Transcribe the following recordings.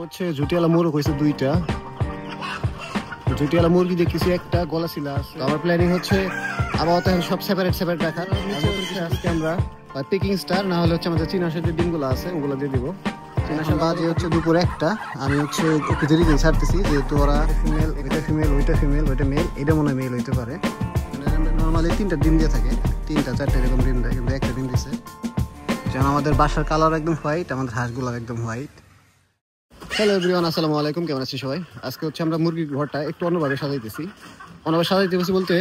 হচ্ছে জুটিয়ালা মোরগ হয়েছে দুইটা। জুটিয়ালা মুরগি দেখতেছি একটা, গলা ছিলা আছে। আমার প্ল্যানিং হচ্ছে আপাতত সব সেপারেট রাখার। আজকে আমরা পিকিং স্টার না হলে হচ্ছে আমাদের চীনা যে ডিমগুলো আছে ওগুলো দিয়ে দিব। চীনা বাজে হচ্ছে দুপুর একটা। আমি হচ্ছে একটু দেরি দিয়ে ছাড়তেছি যেহেতু ওরা ফিমেল, এটা ফিমেল, ওইটা ফিমেল, ওইটা মেল, এটা মনে হয় মেল হইতে পারে। নর্মালি 3টা ডিম দিয়ে থাকে, 3টা 4টা এরকম ডিম দেয়, কিন্তু একটা ডিম দিছে। যেমন আমাদের বাসার কালার একদম হোয়াইট, আমাদের হাঁসগুলো একদম হোয়াইট। হ্যালো এভরিওয়ান, আসসালামু আলাইকুম, কেমন আছি সবাই? আজকে হচ্ছে আমরা মুরগির ঘরটা একটু অন্যভাবে সাজাইতেছি। অন্যভাবে সাজাইতেছি বলতে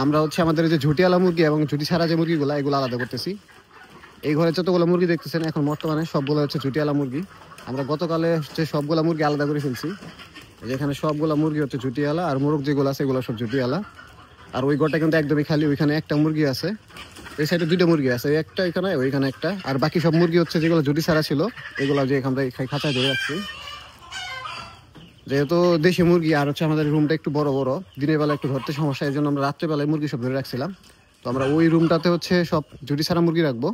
আমরা হচ্ছে আমাদের যে ঝুটিওয়ালা মুরগি এবং ঝুটি ছাড়া যে মুরগিগুলো এগুলো আলাদা করতেছি। এই ঘরে যতগুলো মুরগি দেখতেছেন এখন বর্তমানে সবগুলো হচ্ছে ঝুটিওয়ালা মুরগি। আমরা গতকালে হচ্ছে সবগুলো মুরগি আলাদা করে ফেলছি। যেখানে সবগুলো মুরগি হচ্ছে ঝুটিওয়ালা আর মোরগ যেগুলো আছে এগুলো সব ঝুটিওয়ালা। আর ওই ঘরটা কিন্তু একদমই খালি, ওইখানে একটা মুরগি আছে, এই সাইডে 2টা মুরগি আছে, একটা এখানে ওইখানে একটা। আর বাকি সব মুরগি হচ্ছে যেগুলো ঝুটি ছাড়া ছিল এগুলো যে এখান থেকে খাঁচায় ধরে রাখছি। যেহেতু দেশি মুরগি আর হচ্ছে আমাদের রুমটা একটু বড় বড়, দিনের বেলা একটু ধরতে সমস্যা, এই জন্য আমরা রাত্রেবেলায় মুরগি সব ধরে রাখছিলাম। তো আমরা ওই রুমটাতে হচ্ছে সব ঝুটি ছাড়া মুরগি রাখবো।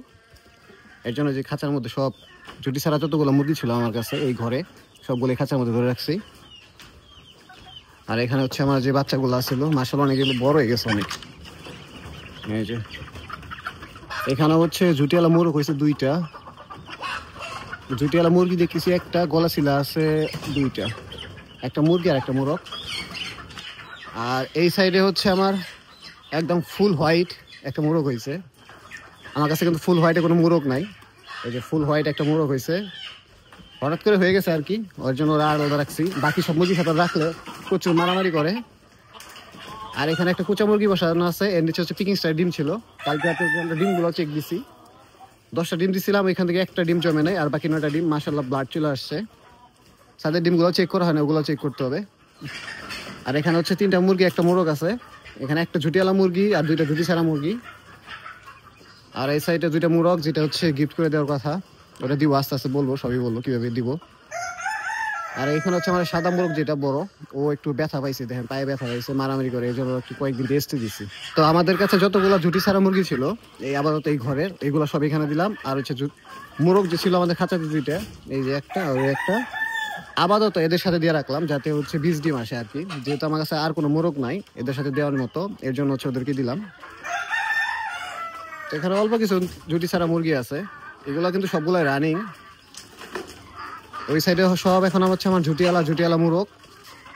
এর জন্য যে খাঁচার মধ্যে সব ঝুটি ছাড়া যতগুলো মুরগি ছিল আমার কাছে এই ঘরে সবগুলো খাঁচার মধ্যে ধরে রাখছি। আর এখানে হচ্ছে আমার যে বাচ্চাগুলো ছিল মাশাআল্লাহ অনেকগুলো বড় হয়ে গেছে অনেক। এই যে এখানে হচ্ছে ঝুটিওয়ালা মোরগ হয়েছে 2টা। ঝুটিওয়ালা মুরগি দেখতেছি একটা, গলা ছিলা আছে 2টা, একটা মুরগি আর একটা মোরগ। আর এই সাইডে হচ্ছে আমার একদম ফুল হোয়াইট একটা মোরগ হয়েছে। আমার কাছে কিন্তু ফুল হোয়াইটে কোনো মোরগ নাই। এই যে ফুল হোয়াইট একটা মোরগ হয়েছে, হঠাৎ করে হয়ে গেছে আর কি, ওর জন্য ওরা আলাদা রাখছি। বাকি সব মুরগির সাথে রাখলে প্রচুর মারামারি করে। আর এখানে একটা কুচা মুরগি বসানো আছে, এর নিচে হচ্ছে পিকিং স্টার ডিম ছিল। কালকে রাতে আমরা ডিমগুলো চেক দিছি, 10টা ডিম দিছিলাম, এখান থেকে একটা ডিম জমে নেই, আর বাকি 9টা ডিম মাশাআল্লাহ ব্লাড চলে আসছে। সাথে ডিমগুলো চেক করা হয় না, ওগুলো চেক করতে হবে। আর এখানে হচ্ছে 3টা মুরগি একটা মোরগ আছে, এখানে একটা ঝুটিওয়ালা মুরগি আর 2টা ঝুটি ছাড়া মুরগি। আর এই সাইডে 2টা মোরগ যেটা হচ্ছে গিফট করে দেওয়ার কথা, ওটা দিব আস্তে আস্তে, বলবো সবই বলবো কিভাবে দিব। আর এখানে হচ্ছে আমার সাদা মোরগ যেটা বড়, ও একটু ব্যথা পাইছে, দেখেন পায়ে ব্যথা পাইছে, মারামারি করে, এই জন্য একটু কয়েকদিন রেস্টে দিছি। তো আমাদের কাছে যতগুলো ঝুটি ছাড়া মুরগি ছিল এই আপাতত এই ঘরের এইগুলো সব এখানে দিলাম। আর হচ্ছে মোরগ যে ছিল আমাদের খাঁচাতে 2টা, এই যে একটা আর একটা, আপাতত এদের সাথে দিয়ে রাখলাম যাতে হচ্ছে 20 ডিম আসে আর কি। যেহেতু আমার কাছে আর কোনো মোরগ নাই এদের সাথে দেওয়ার মতো, এর জন্য হচ্ছে ওদেরকে দিলাম। তো এখানে অল্প কিছু ঝুটি ছাড়া মুরগি আছে, এগুলো কিন্তু সবগুলাই রানিং। ওই সাইডে সব এখন হচ্ছে আমার ঝুটিওয়ালা মুরগ।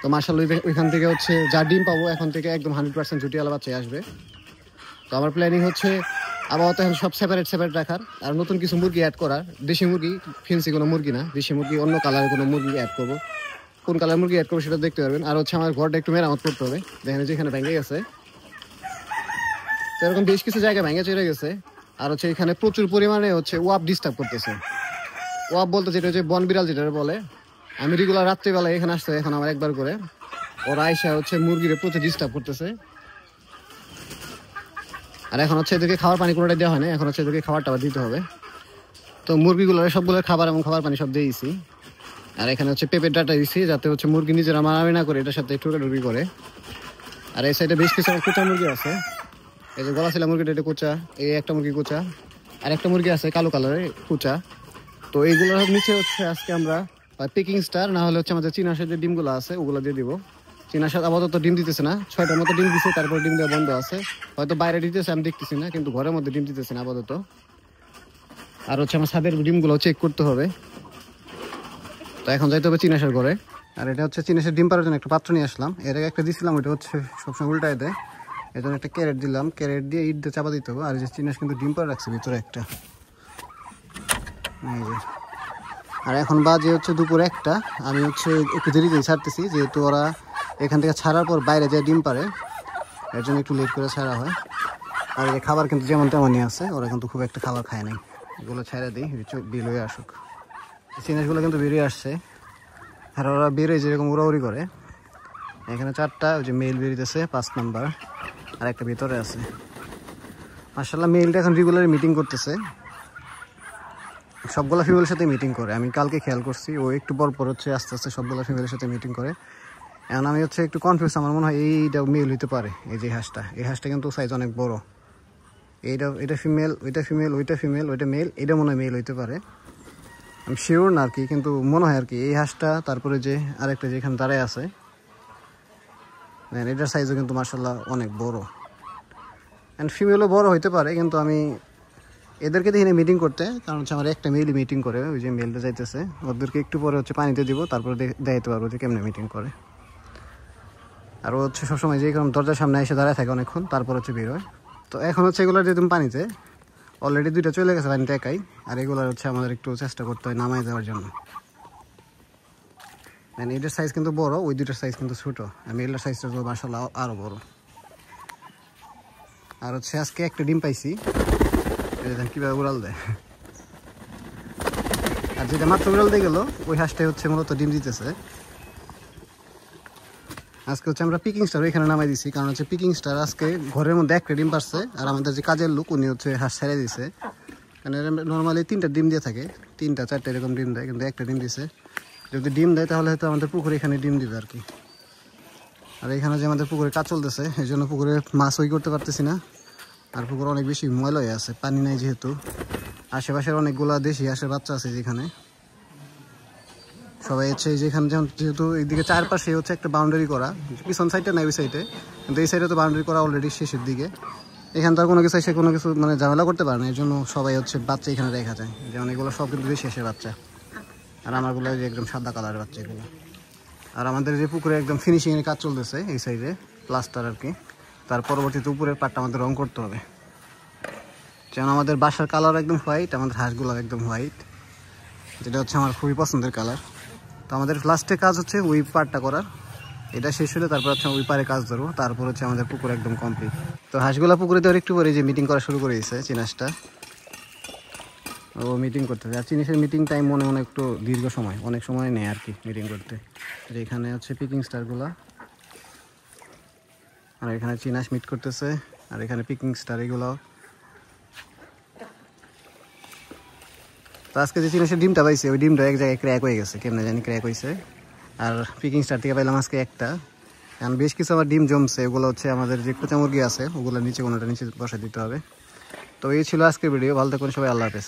তো মাশাআল্লাহ ওইখান থেকে হচ্ছে যা ডিম পাবো এখন থেকে একদম 100% ঝুটিওয়ালা বাচ্চাই আসবে। তো আমার প্ল্যানিং হচ্ছে আপাতত এখন সব সেপারেট রাখার, আর নতুন কিছু মুরগি অ্যাড করার। দেশি মুরগি, ফেন্সি কোনো মুরগি না, দেশি মুরগি, অন্য কালারের কোনো মুরগি অ্যাড করবো। কোন কালার মুরগি অ্যাড করবো সেটা দেখতে পারবেন। আর হচ্ছে আমার ঘরটা একটু মেরামত করতে হবে, দেখেন যেখানে ভেঙে গেছে, তো এরকম বেশ কিছু জায়গায় ভেঙে চলে গেছে। আর হচ্ছে এখানে প্রচুর পরিমাণে হচ্ছে ওয়াপ ডিস্টার্ব করতেছে। ওয়াপ বলতে যেটা হচ্ছে বন বিড়াল যেটা বলে। আমি রেগুলার রাত্রিবেলা এখানে আসতে এখন আমার একবার করে, ওরা আইসা হচ্ছে মুরগিরে প্রচুর ডিস্টার্ব করতেছে। আর এখন হচ্ছে এদেরকে খাবার পানি কোনোটাই দেওয়া হয় না, এখন হচ্ছে এদেরকে খাবার টাবার দিতে হবে। তো মুরগিগুলোর সবগুলোর খাবার এবং খাবার পানি সব দিয়েছি। আর এখানে হচ্ছে পেঁপের ডাটা দিয়েছি যাতে হচ্ছে মুরগি নিজেরা মারামারি না করে, এটার সাথে ঠুকাঠুকি করে। আর এই সাইডে বেশ কিছু কুচা মুরগি আছে, এই যে গলা ছিলা মুরগিটা এটা কুচা, এই একটা মুরগি কুচা, আর একটা মুরগি আছে কালো কালারের কুচা। তো এইগুলোর নিচে হচ্ছে আজকে আমরা পিকিং স্টার না হলে হচ্ছে আমাদের চীনা যে ডিমগুলো আছে ওগুলো দিয়ে দিব। চীনা সাথে আপাতত ডিম দিতেছে না, 6টার মতো ডিম দিচ্ছে, তারপর ডিম দেওয়া বন্ধ আছে। হয়তো বাইরে দিতেছে আমি দেখতেছি না, কিন্তু ঘরের মধ্যে ডিম দিতেছে না আপাতত। আর হচ্ছে আমার ছাদের ডিমগুলো চেক করতে হবে। তো এখন যাইতে হবে চীনাশের ঘরে। আর এটা হচ্ছে চীনাশের ডিম পাড়ার জন্য একটা পাত্র নিয়ে আসলাম, এর আগে একটা দিয়েছিলাম, ওইটা হচ্ছে সবসময় উল্টায় দেয়, এই জন্য একটা ক্যারেট দিলাম, ক্যারেট দিয়ে ইট দিয়ে চাপা দিতে হবে। আর যে চীনাশ কিন্তু ডিম পাড়া রাখছে ভিতরে একটা। আর এখন বাজে হচ্ছে দুপুর একটা। আমি হচ্ছে একটু দেরিতেই ছাড়তেছি যেহেতু ওরা এখান থেকে ছাড়ার পর বাইরে যায় ডিম পারে, এর জন্য একটু লেট করে ছাড়া হয়। আর এই খাবার কিন্তু যেমন তেমনই আছে, ওরা কিন্তু খুব একটা খাবার খায় নাই, এগুলো ছেড়ে দিই বিল হয়ে আসুক। চিনাশগুলো কিন্তু বেরিয়ে আসছে, আর ওরা বেরোয় যেরকম উড়াউড়ি করে। এখানে 4টা, ওই যে মেল বেরিয়েছে 5 নাম্বার, আর একটা ভিতরে আছে। মাশাআল্লাহ মেলটা এখন রেগুলার মিটিং করতেছে, সবগুলো ফিমেলের সাথে মিটিং করে। আমি কালকে খেয়াল করছি ও একটু পর হচ্ছে আস্তে আস্তে সবগুলো ফিমেলের সাথে মিটিং করে। এখন আমি হচ্ছে একটু কনফিউজ, আমার মনে হয় এইটা মেল হইতে পারে। এই যে হাঁসটা, এই হাঁসটা কিন্তু সাইজ অনেক বড়, এটা ফিমেল, ওইটা ফিমেল, ওইটা ফিমেল, ওইটা মেল, এটা মনে হয় মেল হইতে পারে। আমি শিওর না আর কি, কিন্তু মনে হয় আর কি এই হাঁসটা, তারপরে যে আরেকটা যেখানে দাঁড়ায় আছে এটার সাইজও কিন্তু মার্শাল্লাহ অনেক বড়। অ্যান্ড ফিমেলও বড় হইতে পারে, কিন্তু আমি এদেরকে দেখি মিটিং করতে, কারণ হচ্ছে আমার একটা মেলই মিটিং করে, ওই যে মেলটা যাইতেছে, ওদেরকে একটু পরে হচ্ছে পানিতে দিব, তারপরে দেখাইতে পারবো যে কেমনে মিটিং করে। আর ও হচ্ছে সবসময় যে কারণ দরজার সামনে এসে দাঁড়ায় থাকে অনেকক্ষণ, তারপর হচ্ছে বের হয়। তো এখন হচ্ছে এগুলো দিয়ে তুমি পানিতে, অলরেডি 2টা চলে গেছে পানিতে একাই, আর এগুলোর হচ্ছে আমাদের একটু চেষ্টা করতে হয় নামাই দেওয়ার জন্য। মানে এটার সাইজ কিন্তু বড়, ওই 2টার সাইজ কিন্তু ছোটো, আমি এটার সাইজটা তো মাশাআল্লাহ আরও বড়। আর হচ্ছে আজকে একটা ডিম পাইছি, কীভাবে উড়াল দেয়। আর যেটা মাত্র উড়াল দিয়ে গেল ওই হাঁসটাই হচ্ছে মূলত ডিম দিতেছে। আজকে হচ্ছে আমরা পিকিং স্টার এখানে নামাই দিছি, কারণ হচ্ছে পিকিং স্টার আজকে ঘরের মধ্যে একটা ডিম পারছে, আর আমাদের যে কাজের লোক উনি হচ্ছে হাঁস ছেড়ে দিছে। মানে নর্মালি 3টা ডিম দিয়ে থাকে, 3টা 4টা এরকম ডিম দেয়, কিন্তু একটা ডিম দিছে। যদি ডিম দেয় তাহলে হয়তো আমাদের পুকুরে এখানে ডিম দিবে আর কি। আর এখানে যে আমাদের পুকুরে কাজ চলতেছে, এই জন্য পুকুরে মাছ ওই করতে পারতেছি না, আর পুকুরে অনেক বেশি ময়লা হয়ে আছে, পানি নাই যেহেতু। আশেপাশের অনেকগুলা দেশি হাঁসের বাচ্চা আছে যেখানে, সবাই হচ্ছে যেখানে যেহেতু এইদিকে চারপাশে হচ্ছে একটা বাউন্ডারি করা, পিছন সাইডটা নাই ওই সাইডে, কিন্তু এই সাইডে তো বাউন্ডারি করা অলরেডি শেষের দিকে। এখান তো কোনো কিছু এসে কোনো কিছু মানে ঝামেলা করতে পারে না, এই জন্য সবাই হচ্ছে বাচ্চা এখানে রেখা যায়, যেমন এগুলো সব কিন্তু দেশি হাঁসের বাচ্চা, আর আমারগুলো যে একদম সাদা কালারের বাচ্চা এগুলো। আর আমাদের যে পুকুরে একদম ফিনিশিংয়ের কাজ চলতেছে এই সাইডে, প্লাস্টার আর কি, তার পরবর্তীতে উপরের পাটটা আমাদের রং করতে হবে, যেমন আমাদের বাসার কালার একদম হোয়াইট, আমাদের হাঁসগুলো একদম হোয়াইট, যেটা হচ্ছে আমার খুবই পছন্দের কালার। তো আমাদের লাস্টে কাজ হচ্ছে ওই পার্টটা করার, এটা শেষ হলে তারপর হচ্ছে ওই পারে কাজ ধরবো, তারপর হচ্ছে আমাদের পুকুর একদম কমপ্লিট। তো হাঁসগুলা পুকুরে দেওয়ার একটু পরে যে মিটিং করা শুরু করে দিয়েছে চিনাসটা, ও মিটিং করতে আর চিনিসের মিটিং টাইম মনে মনে একটু দীর্ঘ সময়, অনেক সময় নেয় আর কি মিটিং করতে। এখানে হচ্ছে পিকিং স্টারগুলা, আর এখানে চিনাস মিট করতেছে, আর এখানে পিকিং স্টার এগুলো। তো আজকে যে চিনাসের ডিমটা পাইছে ওই ডিমটা এক জায়গায় ক্র্যাক হয়ে গেছে, কেমনে জানি ক্র্যাক হয়েছে। আর পিকিং স্টার থেকে পাইলাম আজকে একটা, কারণ বেশ কিছু আমার ডিম জমছে, ওগুলো হচ্ছে আমাদের যে কোচা মুরগি আছে ওগুলো নিচে কোনোটা নিচে বসে দিতে হবে। তো এই ছিল আজকের ভিডিও, ভালো থাকুন সবাই, আল্লাহ হাফেজ।